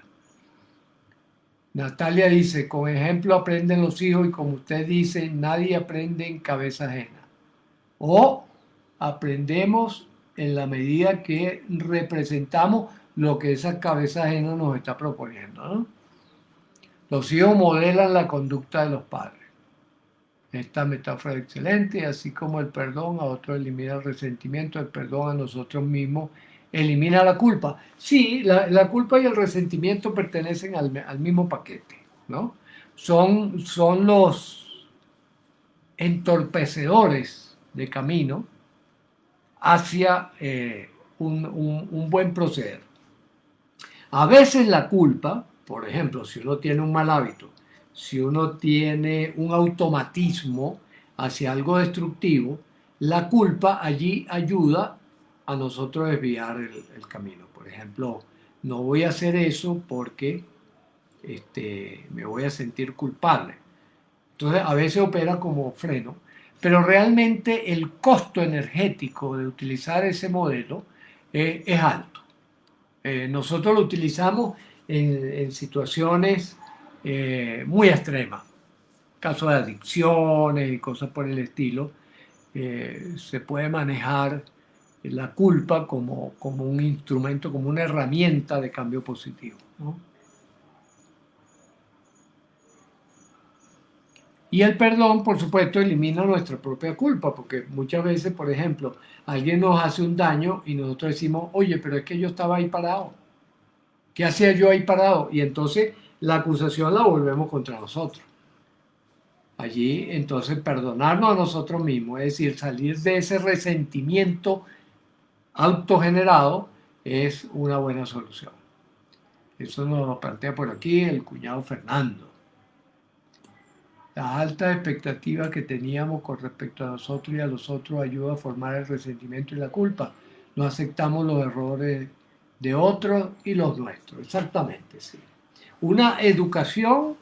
Natalia dice, con ejemplo aprenden los hijos y como usted dice, nadie aprende en cabeza ajena. O aprendemos en la medida que representamos lo que esa cabeza ajena nos está proponiendo, ¿no? Los hijos modelan la conducta de los padres. Esta metáfora es excelente, así como el perdón a otros elimina el resentimiento, el perdón a nosotros mismos elimina la culpa. Sí, la culpa y el resentimiento pertenecen al mismo paquete, ¿no? Son los entorpecedores de camino hacia un buen proceder. A veces la culpa, por ejemplo, si uno tiene un mal hábito, si uno tiene un automatismo hacia algo destructivo, la culpa allí ayuda a nosotros desviar el camino. Por ejemplo, no voy a hacer eso porque me voy a sentir culpable. Entonces, a veces opera como freno, pero realmente el costo energético de utilizar ese modelo es alto. Nosotros lo utilizamos en situaciones muy extremas, casos de adicciones y cosas por el estilo. Se puede manejar la culpa como un instrumento, como una herramienta de cambio positivo, ¿no? Y el perdón, por supuesto, elimina nuestra propia culpa, porque muchas veces, por ejemplo, alguien nos hace un daño y nosotros decimos, oye, pero es que yo estaba ahí parado. ¿Qué hacía yo ahí parado? Y entonces la acusación la volvemos contra nosotros. Allí, entonces, perdonarnos a nosotros mismos, es decir, salir de ese resentimiento autogenerado, es una buena solución. Eso nos lo plantea por aquí el cuñado Fernando. La alta expectativa que teníamos con respecto a nosotros y a los otros ayuda a formar el resentimiento y la culpa. No aceptamos los errores de otros y los nuestros. Exactamente, sí. Una educación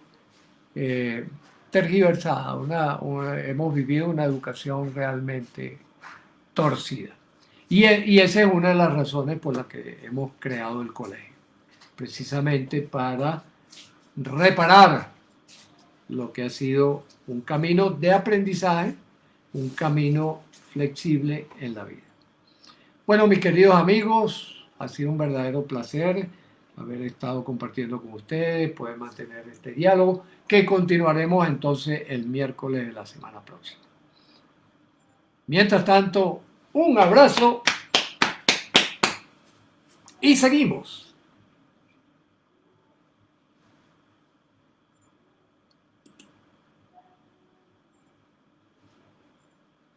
tergiversada, hemos vivido una educación realmente torcida. Y esa es una de las razones por las que hemos creado el colegio, precisamente para reparar lo que ha sido un camino de aprendizaje, un camino flexible en la vida. Bueno, mis queridos amigos, ha sido un verdadero placer haber estado compartiendo con ustedes, poder mantener este diálogo, que continuaremos entonces el miércoles de la semana próxima. Mientras tanto, un abrazo y seguimos.